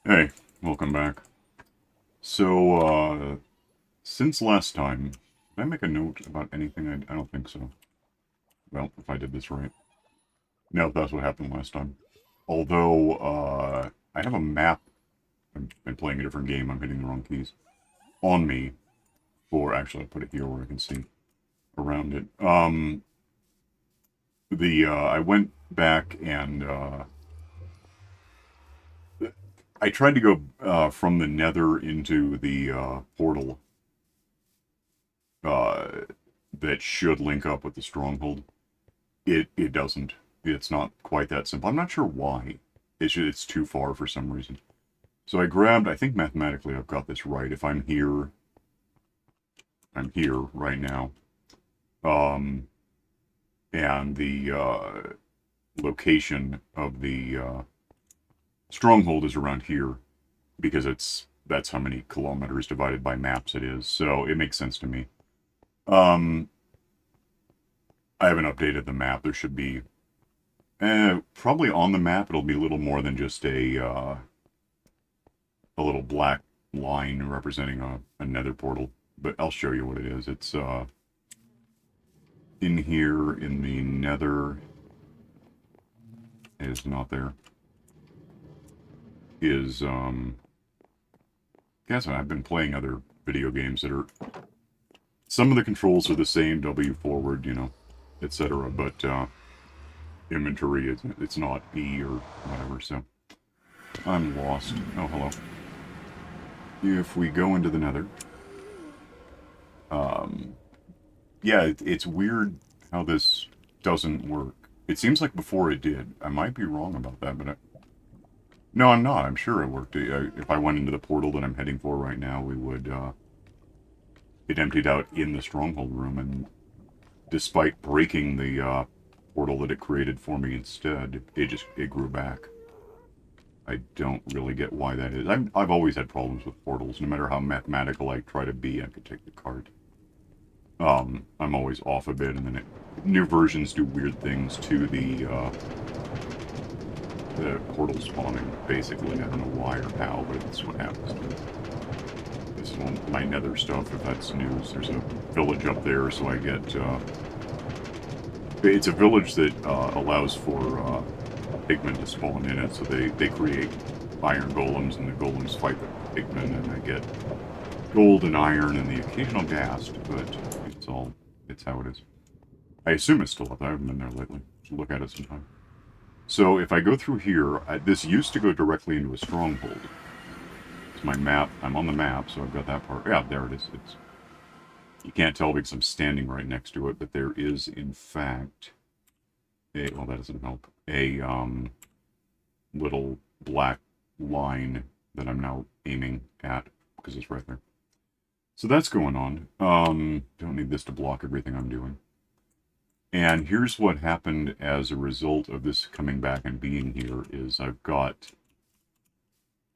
Hey, welcome back. So, since last time, did I make a note about anything? I don't think so. Well, if I did this right. No, that's what happened last time. Although, I have a map. I'm playing a different game. I'm hitting the wrong keys. On me. Actually, I'll put it here where I can see around it. I went back and, I tried to go, from the nether into the, portal, uh, that should link up with the stronghold. It doesn't. It's not quite that simple. I'm not sure why. It's too far for some reason. So I grabbed. I think mathematically I've got this right. If I'm here right now. Um, and the location of the stronghold is around here because that's how many kilometers divided by maps it is. So it makes sense to me. Um, I haven't updated the map. There should be probably on the map. It'll be a little more than just a little black line representing a nether portal. But I'll show you what it is. It's in here in the nether. Is not there. Is guess what? I've been playing other video games that are some of the controls are the same, W forward, etc. But inventory it's not E or whatever. So I'm lost. Oh, hello. If we go into the nether, um, yeah, it's weird how this doesn't work. It seems like before it did. I might be wrong about that, but no, I'm not. I'm sure it worked. If I went into the portal that I'm heading for right now, we would. It emptied out in the stronghold room, and despite breaking the portal that it created for me instead, it grew back. I don't really get why that is. I've always had problems with portals. No matter how mathematical I try to be, I could take the card. I'm always off a bit, and then new versions do weird things to the portal spawning. Basically, I don't know why or how, but it's what happens. This is my nether stuff. If that's news, there's a village up there, so I get. It's a village that allows for pigmen to spawn in it, so they create iron golems, and the golems fight the pigmen, and I get gold and iron and the occasional ghast, but it's how it is. I assume it's still up there. I haven't been there lately. Should look at it sometime. So if I go through here, this used to go directly into a stronghold. It's my map. I'm on the map, so I've got that part. Yeah, there it is. You can't tell because I'm standing right next to it, but there is, in fact, well, that doesn't help. A little black line that I'm now aiming at because it's right there. So that's going on. Don't need this to block everything I'm doing. And here's what happened as a result of this coming back and being here is I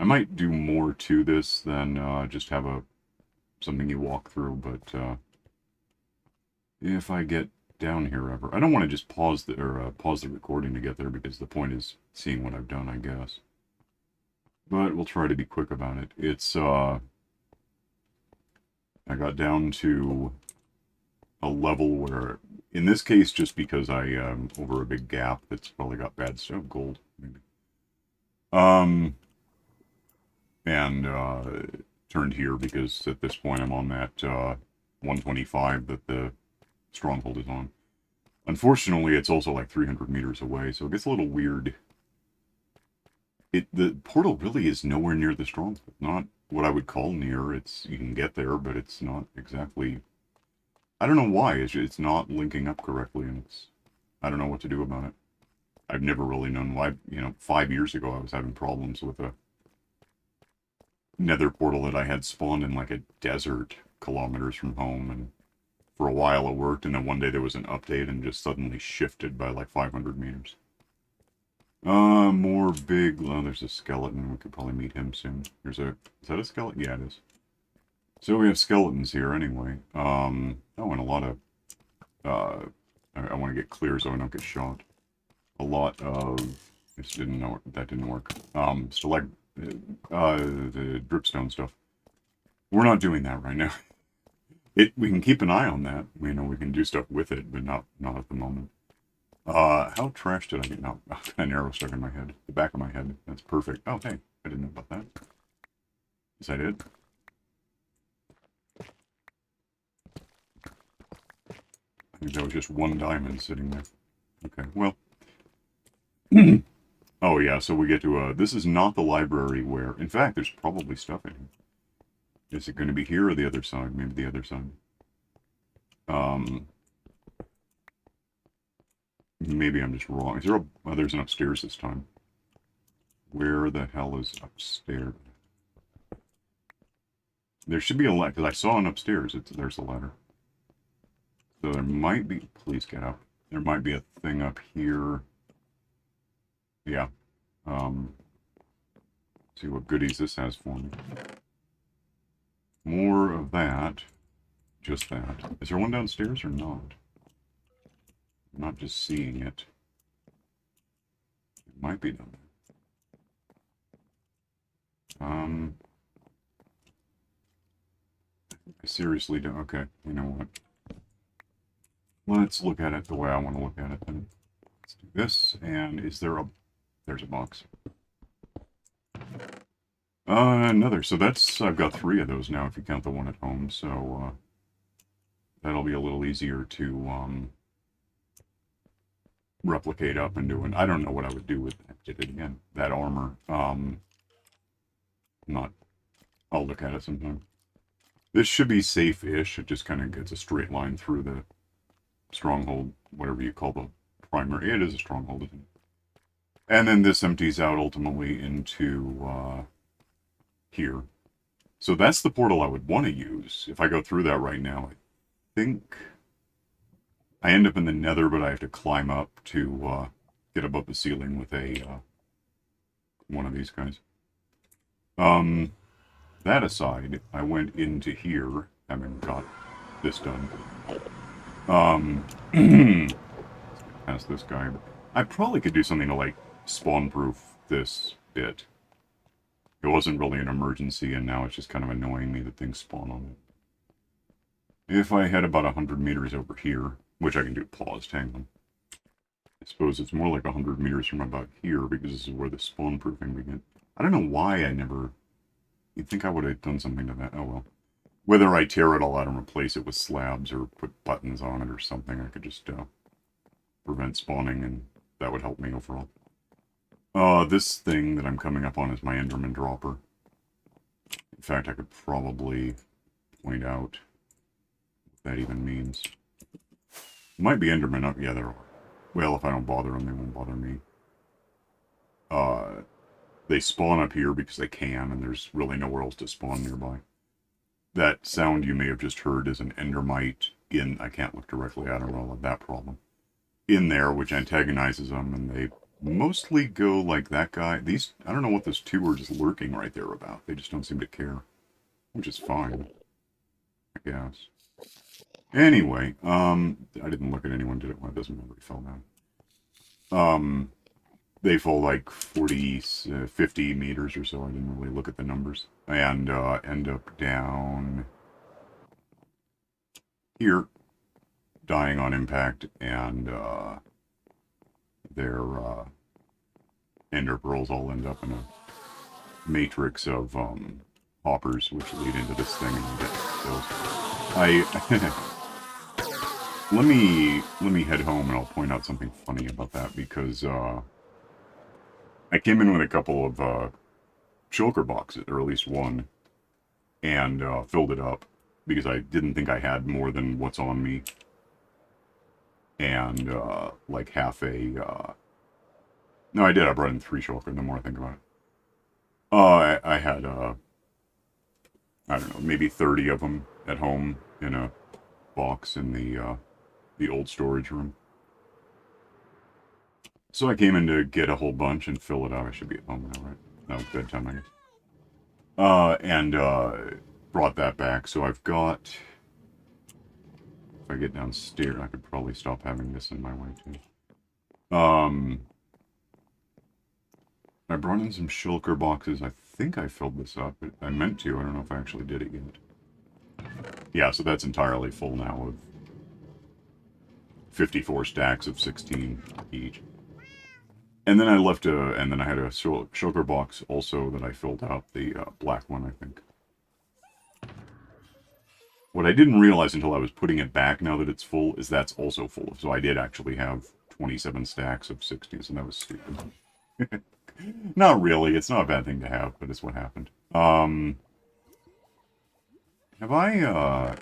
might do more to this than just have something you walk through, but if I get down here ever, I don't want to just pause the recording to get there because the point is seeing what I've done, I guess. But we'll try to be quick about it. I got down to a level where, in this case, just because I over a big gap that's probably got bad stuff, gold maybe. Um, and turned here because at this point I'm on that 125 that the stronghold is on. Unfortunately, it's also like 300 meters away, so it gets a little weird. The portal really is nowhere near the stronghold. Not what I would call near. You can get there, but it's not exactly. I don't know why. It's not linking up correctly, and I don't know what to do about it. I've never really known why. 5 years ago I was having problems with a nether portal that I had spawned in like a desert kilometers from home, and for a while it worked, and then one day there was an update and just suddenly shifted by like 500 meters. More big. Oh, there's a skeleton. We could probably meet him soon. Is that a skeleton? Yeah, it is. So we have skeletons here anyway. Oh, and a lot of, I want to get clear so I don't get shot. A lot of, that didn't work. the dripstone stuff. We're not doing that right now. We can keep an eye on that. We know we can do stuff with it, but not at the moment. How trash did I get? No, an arrow stuck in my head. The back of my head. That's perfect. Oh, hey, I didn't know about that. Yes, I did. I think that was just one diamond sitting there. Okay, well. Oh, yeah, so we get to, this is not the library where, in fact, there's probably stuff in here. Is it going to be here or the other side? Maybe the other side. Maybe I'm just wrong. Is there a, oh, there's an upstairs this time. Where the hell is upstairs? There should be a ladder, because I saw an upstairs. There's a ladder. So there might be, please get up. There might be a thing up here. Yeah. See what goodies this has for me. More of that. Just that. Is there one downstairs or not? I'm not just seeing it. It might be down there. I seriously don't. Okay, you know what? Let's look at it the way I want to look at it then. Let's do this, and is there a... There's a box. Another. So that's... I've got 3 of those now if you count the one at home, so, that'll be a little easier to, replicate up into. And I don't know what I would do with that. Did it again. That armor. Not... I'll look at it sometime. This should be safe-ish. It just kind of gets a straight line through the stronghold, whatever you call the primary. It is a stronghold, isn't it? And then this empties out ultimately into here. So that's the portal I would want to use. If I go through that right now, I think I end up in the nether, but I have to climb up to get above the ceiling with a one of these guys. That aside, I went into here, having got this done. Past this guy. I probably could do something to, like, spawn-proof this bit. It wasn't really an emergency, and now it's just kind of annoying me that things spawn on it. If I had about 100 meters over here, which I can do paused, hang on. I suppose it's more like 100 meters from about here, because this is where the spawn-proofing begins. I don't know why I never... You'd think I would have done something to that. Oh, well. Whether I tear it all out and replace it with slabs or put buttons on it or something, I could just prevent spawning, and that would help me overall. This thing that I'm coming up on is my Enderman dropper. In fact, I could probably point out what that even means. Might be Enderman up. Yeah, there are. Well, if I don't bother them, they won't bother me. They spawn up here because they can, and there's really nowhere else to spawn nearby. That sound you may have just heard is an endermite in... I can't look directly at them, I'll have that problem. In there, which antagonizes them, and they mostly go like that guy. These... I don't know what those 2 are just lurking right there about. They just don't seem to care. Which is fine, I guess. Anyway, I didn't look at anyone did it. Well, it doesn't matter. He fell down. They fall like 40, 50 meters or so. I didn't really look at the numbers. And end up down here, dying on impact, and their ender pearls all end up in a matrix of hoppers, which lead into this thing, and you get those. let me head home, and I'll point out something funny about that, because I came in with a couple of shulker boxes, or at least one, and filled it up because I didn't think I had more than what's on me, and like half a no, I did. I brought in 3 shulker. The more I think about it, I had I don't know, maybe 30 of them at home in a box in the old storage room. So I came in to get a whole bunch and fill it out. I should be at home now, right? That was bedtime, I guess. And brought that back. So I've got... If I get downstairs, I could probably stop having this in my way, too. I brought in some shulker boxes. I think I filled this up. I meant to. I don't know if I actually did it yet. Yeah, so that's entirely full now of 54 stacks of 16 each. And then I left and then I had a shulker box also that I filled up, the black one, I think. What I didn't realize until I was putting it back, now that it's full, is that's also full. So I did actually have 27 stacks of 60s, and that was stupid. Not really. It's not a bad thing to have, but it's what happened. Have I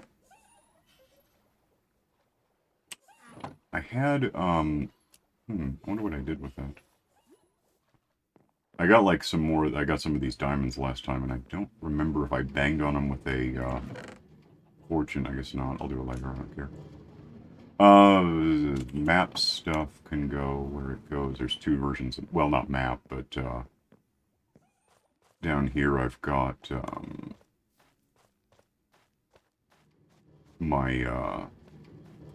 had, I wonder what I did with that. I got like some more, I got some of these diamonds last time, and I don't remember if I banged on them with a, fortune. I guess not. I'll do it later. I don't care. Map stuff can go where it goes. There's two versions. Well, not map, but down here I've got my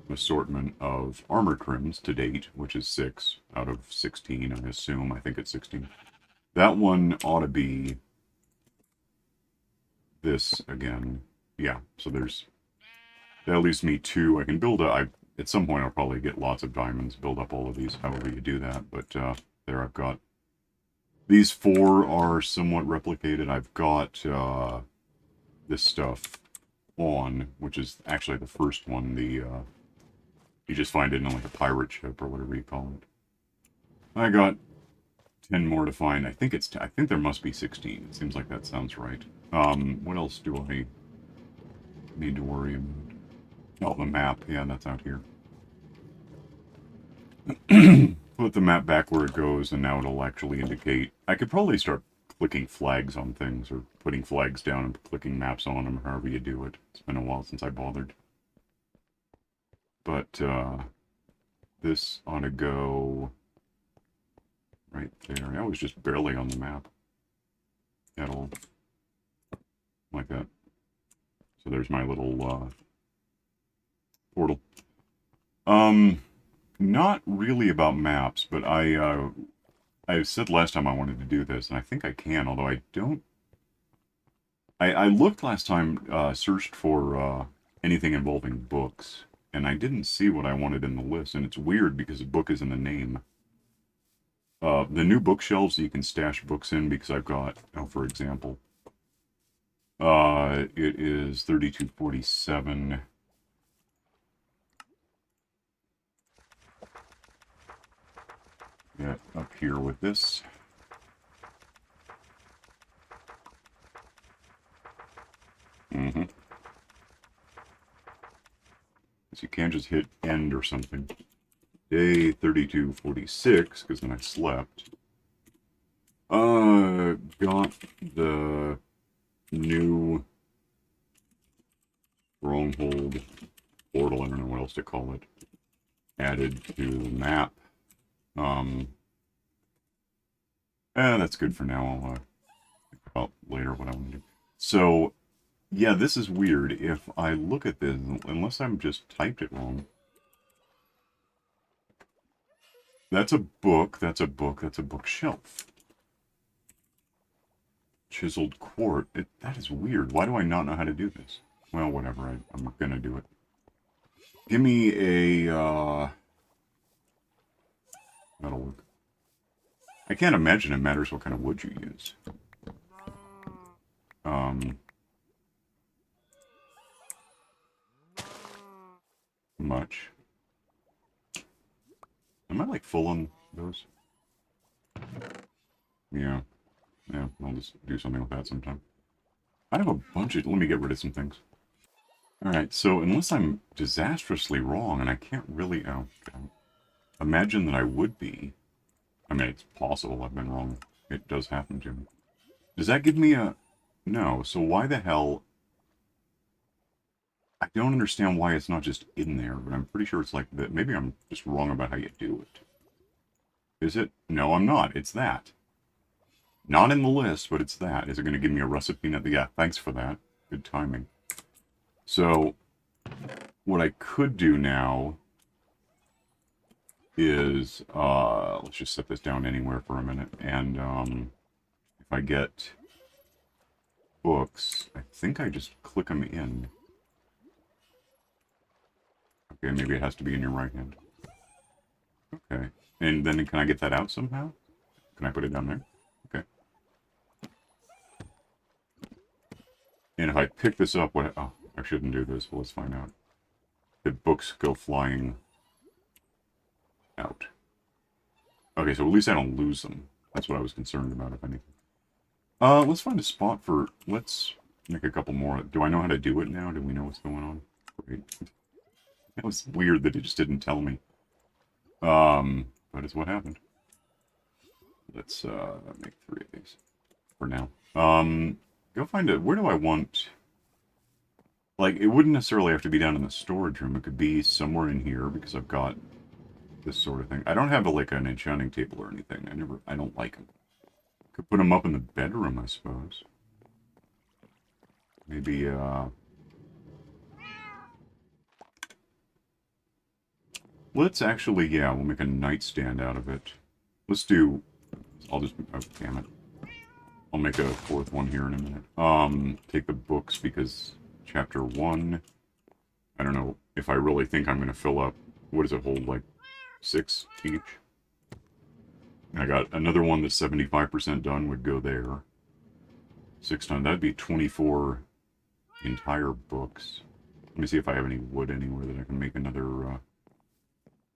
assortment of armor trims to date, which is 6 out of 16, I assume. I think it's 16. That one ought to be this again. Yeah, so that leaves me 2. I can build at some point I'll probably get lots of diamonds, build up all of these, however you do that, but there I've got. These 4 are somewhat replicated. I've got this stuff on, which is actually the first one, you just find it in like a pirate ship or whatever you call it. I got 10 more to find. I think there must be 16. It seems like that sounds right. What else do I need to worry about? Oh, the map. Yeah, that's out here. Put the map back where it goes, and now it'll actually indicate. I could probably start clicking flags on things, or putting flags down and clicking maps on them, however you do it. It's been a while since I bothered. But, this ought to go right there. That was just barely on the map at all. Like that. So there's my little, portal. Not really about maps, but I said last time I wanted to do this, and I think I can, although I don't... I looked last time, searched for, anything involving books, and I didn't see what I wanted in the list, and it's weird because the book is in the name. The new bookshelves that you can stash books in, because I've got, for example, it is 3247. Yeah, up here with this. So you can't just hit end or something. Day 3246, because then I slept. Got the new stronghold portal, I don't know what else to call it, added to the map. That's good for now. I'll think about later what I want to do. So, yeah, this is weird. If I look at this, unless I'm just typed it wrong. That's a book, that's a book, that's a bookshelf. Chiseled quart. That is weird. Why do I not know how to do this? Well, whatever. I'm gonna do it. Give me a, that'll work. I can't imagine it matters what kind of wood you use. Much. Am I, like, full on those? Yeah. Yeah, I'll just do something with that sometime. I have a bunch of... Let me get rid of some things. Alright, so unless I'm disastrously wrong, and I can't really... imagine that I would be. I mean, it's possible I've been wrong. It does happen to me. Does that give me a... No, so why the hell... I don't understand why it's not just in there, but I'm pretty sure it's like that. Maybe I'm just wrong about how you do it. Is it? No, I'm not. It's that. Not in the list, but it's that. Is it going to give me a recipe? Yeah, thanks for that. Good timing. So, what I could do now is, let's just set this down anywhere for a minute, and if I get books, I think I just click them in. Okay, maybe it has to be in your right hand. Okay, and then can I get that out somehow? Can I put it down there? Okay. And if I pick this up, what? Oh, I shouldn't do this, but let's find out. The books go flying out. Okay, so at least I don't lose them. That's what I was concerned about, if anything. Let's find a spot for... Let's make a couple more. Do I know how to do it now? Do we know what's going on? Great. That was weird that it just didn't tell me. But it's what happened. Let's, make 3 of these. For now. Go find it. Where do I want... Like, it wouldn't necessarily have to be down in the storage room. It could be somewhere in here, because I've got this sort of thing. I don't have, like, an enchanting table or anything. I don't like them. Could put them up in the bedroom, I suppose. Maybe, let's actually, yeah, we'll make a nightstand out of it. Let's do... I'll just... Oh, damn it. I'll make a 4th one here in a minute. Take the books, because chapter 1... I don't know if I really think I'm going to fill up... What does it hold, like 6 each? I got another one that's 75% done, would go there. 6 times, that'd be 24 entire books. Let me see if I have any wood anywhere that I can make another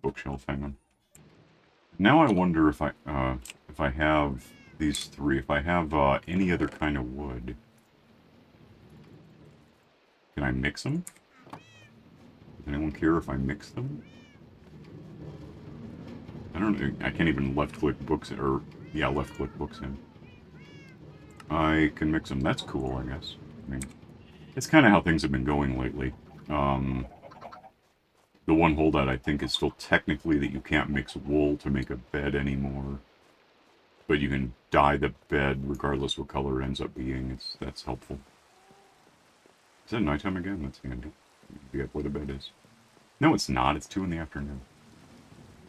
bookshelf. Hang on. Now I wonder if I have these 3, if I have any other kind of wood. Can I mix them? Does anyone care if I mix them? I don't know, I can't even left-click books, or, yeah, left-click books in. I can mix them, that's cool, I guess. I mean, it's kind of how things have been going lately. The one holdout, I think, is still technically that you can't mix wool to make a bed anymore. But you can dye the bed regardless what color it ends up being. That's helpful. Is it nighttime again? That's handy. Forget where the bed is. No, it's not. It's 2 in the afternoon.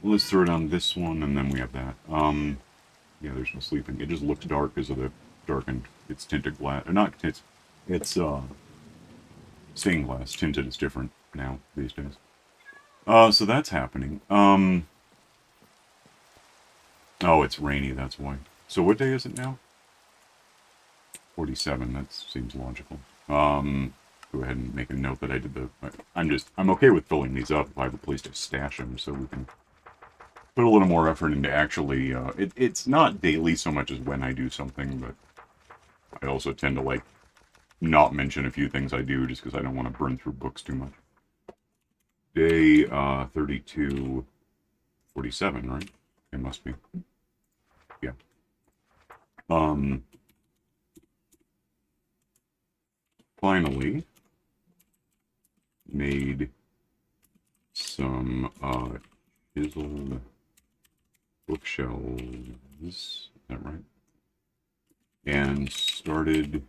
Let's throw it on this one, and then we have that. Yeah, there's no sleeping. It just looks dark because of the darkened... It's tinted glass. Or not... It's stained glass. Tinted is different now, these days. So that's happening. Oh, it's rainy, that's why. So what day is it now? 47, that seems logical. Go ahead and make a note that I did the... I'm okay with filling these up if I have a place to stash them, so we can put a little more effort into actually... It's not daily so much as when I do something, but I also tend to, like, not mention a few things I do just because I don't want to burn through books too much. Day 32, 47, right? It must be. Yeah. Finally made some chiseled bookshelves. Is that right? And started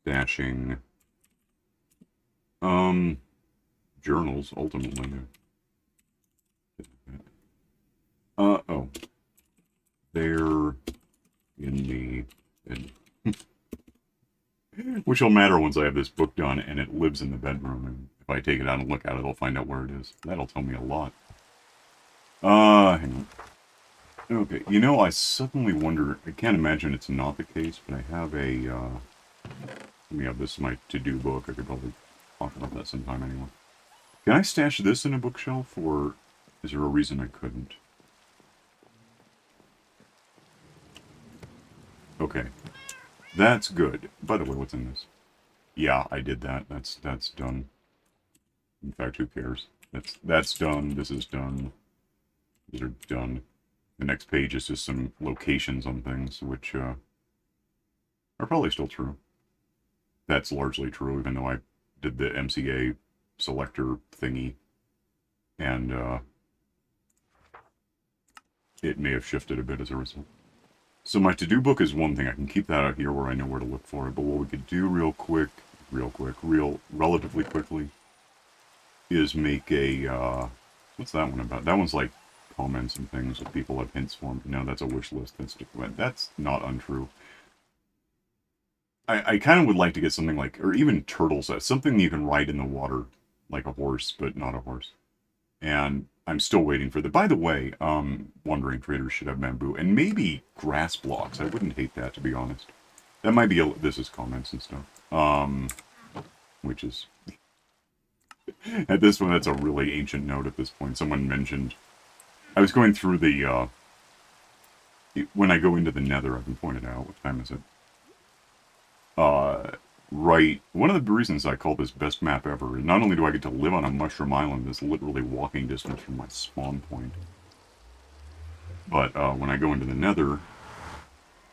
stashing journals, ultimately. Oh. They're in the... Which will matter once I have this book done and it lives in the bedroom, and if I take it out and look at it, I'll find out where it is. That'll tell me a lot. Hang on. Okay, you know, I suddenly wonder... I can't imagine it's not the case, but I have a, yeah, this is my to-do book. I could probably talk about that sometime anyway. Can I stash this in a bookshelf, or is there a reason I couldn't? Okay. That's good. By the way, what's in this? Yeah, I did that. That's done. In fact, who cares? That's done. This is done. These are done. The next page is just some locations on things, which are probably still true. That's largely true, even though I did the MCA selector thingy, and it may have shifted a bit as a result. So my to-do book is one thing. I can keep that out here where I know where to look for it, but what we could do relatively quickly, is make a, what's that one about? That one's like comments and things if people have hints for me. No, that's a wish list. That's not untrue. I kind of would like to get something like, or even turtles, something you can ride in the water, like a horse, but not a horse. And I'm still waiting for the. By the way, wandering traders should have bamboo and maybe grass blocks. I wouldn't hate that, to be honest. That might be. This is comments and stuff. Which is at this one, that's a really ancient note. At this point, someone mentioned. I was going through the. When I go into the Nether, I've been pointed out. What time is it? Right. One of the reasons I call this best map ever is not only do I get to live on a mushroom island that's literally walking distance from my spawn point, but when I go into the Nether,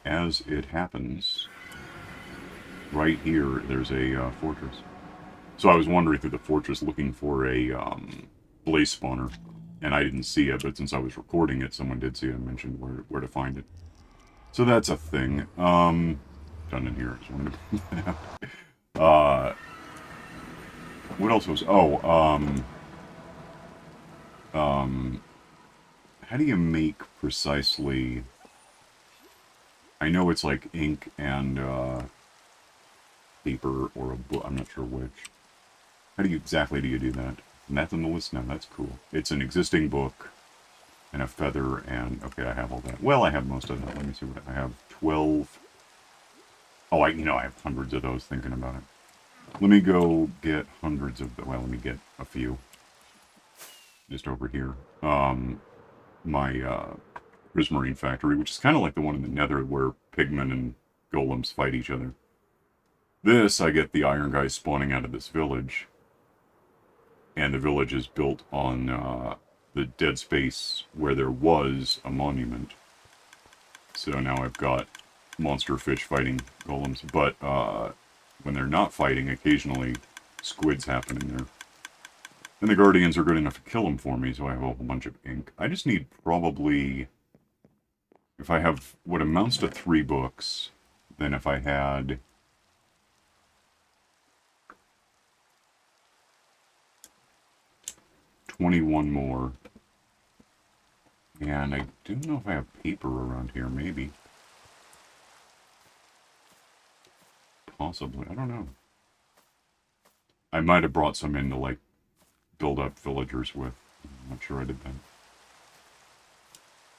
as it happens, right here, there's a fortress. So I was wandering through the fortress looking for a blaze spawner, and I didn't see it, but since I was recording it, someone did see it and mentioned where to find it. So that's a thing. Done in here. Just wanted to point that out. What else was? Oh, how do you make precisely? I know it's like ink and paper or a book. I'm not sure which. How do you exactly do you do that? And that's on the list now. That's cool. It's an existing book and a feather and okay, I have all that. Well, I have most of that. Let me see what I have. 12. Oh, I have hundreds of those thinking about it. Let me go get hundreds of, well, let me get a few. Just over here. My prismarine factory, which is kind of like the one in the Nether where pigmen and golems fight each other. This, I get the iron guys spawning out of this village. And the village is built on the dead space where there was a monument. So now I've got monster fish fighting golems, but when they're not fighting, occasionally squids happen in there. And the guardians are good enough to kill them for me, so I have a whole bunch of ink. I just need probably, if I have what amounts to 3 books, then if I had 21 more, and I don't know if I have paper around here, maybe. Possibly. I don't know. I might have brought some in to, like, build up villagers with. I'm not sure I did that.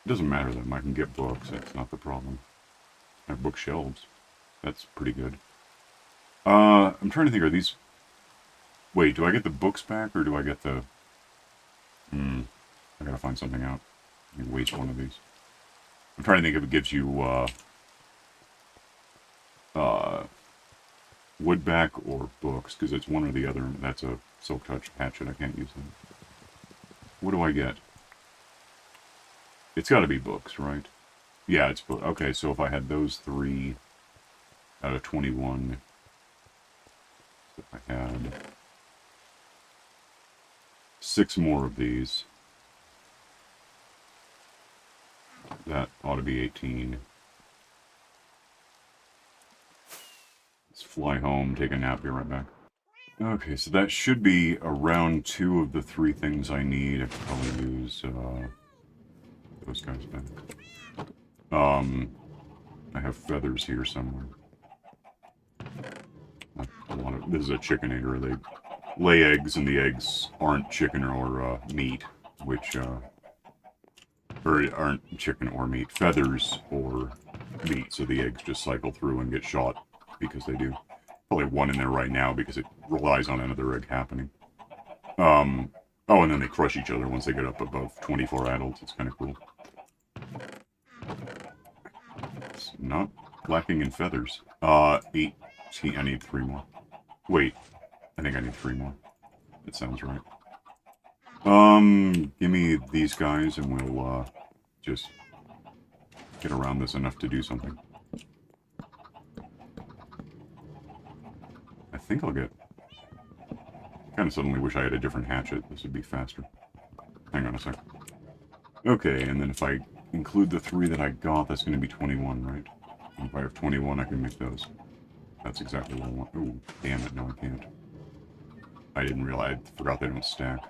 It doesn't matter then. I can get books. That's not the problem. I have bookshelves. That's pretty good. I'm trying to think, are these... Wait, do I get the books back, or do I get the... I gotta find something out. Let me waste one of these. I'm trying to think if it gives you, wood back or books, because it's one or the other. That's a silk touch hatchet. I can't use them. What do I get? It's got to be books, right? Yeah, it's book. Okay, so if I had those 3 out of 21, if I had 6 more of these, that ought to be 18. Let's fly home, take a nap, be right back. Okay, so that should be around 2 of the 3 things I need. I could probably use those guys back. I have feathers here somewhere. This is a chickinator. They lay eggs, and the eggs aren't chicken or meat, which or aren't chicken or meat, feathers or meat. So the eggs just cycle through and get shot because they do. Probably one in there right now because it relies on another egg happening. Oh, and then they crush each other once they get up above 24 adults. It's kind of cool. It's not lacking in feathers. 8. I need 3 more. Wait, I think I need 3 more. That sounds right. Give me these guys and we'll, just get around this enough to do something. I think I'll get... Kind of suddenly wish I had a different hatchet. This would be faster. Hang on a sec. Okay, and then if I include the 3 that I got, that's going to be 21, right? And if I have 21, I can make those. That's exactly what I want. Ooh, damn it, no I can't. I didn't realize, I forgot they don't stack.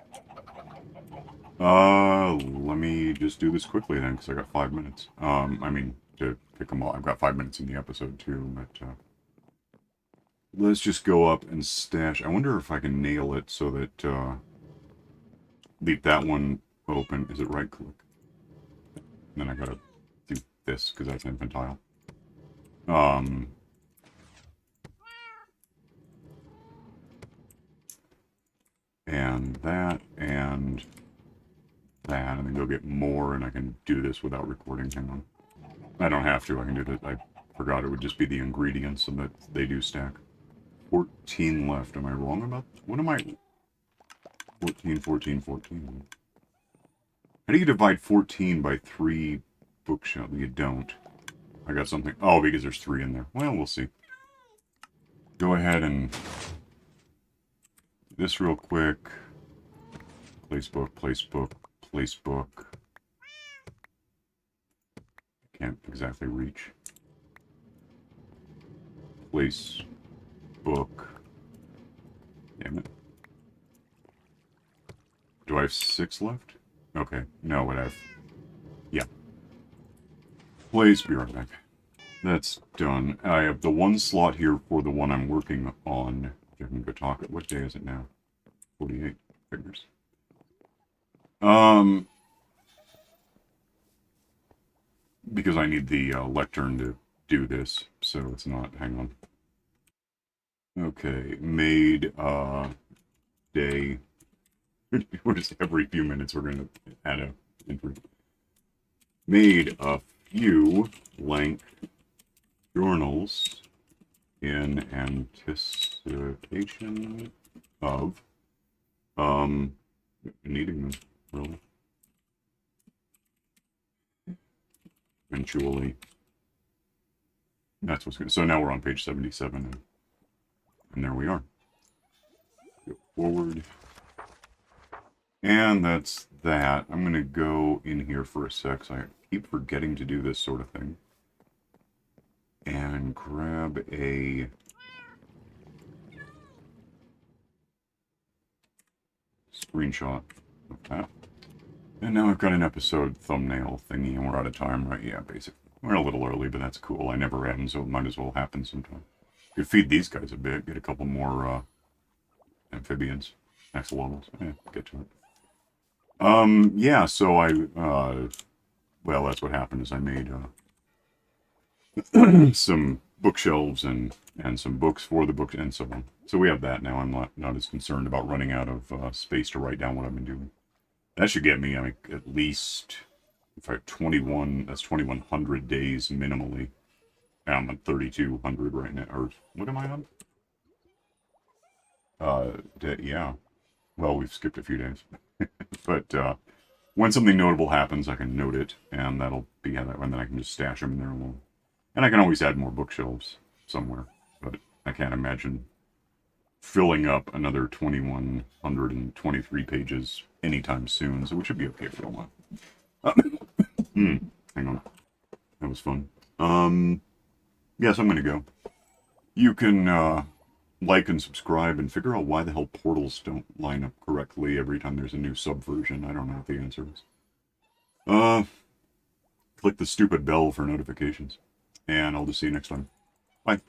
Let me just do this quickly then, because I got 5 minutes. I mean, to pick them all. I've got 5 minutes in the episode too, but let's just go up and stash. I wonder if I can nail it so that leave that one open. Is it right click? And then I gotta do this because that's infantile. And that, and that, and then go get more, and I can do this without recording. Hang on. I don't have to. I can do that. I forgot it would just be the ingredients, and that they do stack. 14 left. Am I wrong about? What am I? 14, 14, 14. How do you divide 14 by 3 bookshelves? You don't. I got something. Oh, because there's 3 in there. Well, we'll see. Go ahead and do this real quick. Place book, place book, place book. Can't exactly reach. Place book. Damn it. Do I have 6 left? Okay. No, but I have... Yeah. Place, be right back. That's done. I have the one slot here for the one I'm working on. I can go talk. What day is it now? 48. Figures. Because I need the lectern to do this, so it's not. Hang on. Okay, made day. We're just every few minutes we're going to add a entry. Made a few blank journals in anticipation of needing them, really. Eventually. That's what's good. So now we're on page 77, and there we are. Go forward. And that's that. I'm going to go in here for a sec, so I keep forgetting to do this sort of thing. And grab a screenshot of that. And now I've got an episode thumbnail thingy, and we're out of time, right? Yeah, basically. We're a little early, but that's cool. I never end, so it might as well happen sometime. Could feed these guys a bit, get a couple more amphibians, axolotls. Get to it. Yeah, so well, that's what happened is I made some bookshelves and some books for the books and so on. So we have that now. I'm not as concerned about running out of space to write down what I've been doing. That should get me, I mean, at least, if I have 21, that's 2,100 days minimally. And I'm at 3,200 right now. Or, what am I on? Yeah. Well, we've skipped a few days. But, when something notable happens, I can note it, and that'll be how that, and then I can just stash them in there alone. And I can always add more bookshelves somewhere, but I can't imagine filling up another 2,123 pages anytime soon, so it should be okay for a while. Hang on. That was fun. Yes, I'm gonna go. You can, like and subscribe and figure out why the hell portals don't line up correctly every time there's a new subversion. I don't know what the answer is. Click the stupid bell for notifications. And I'll just see you next time. Bye.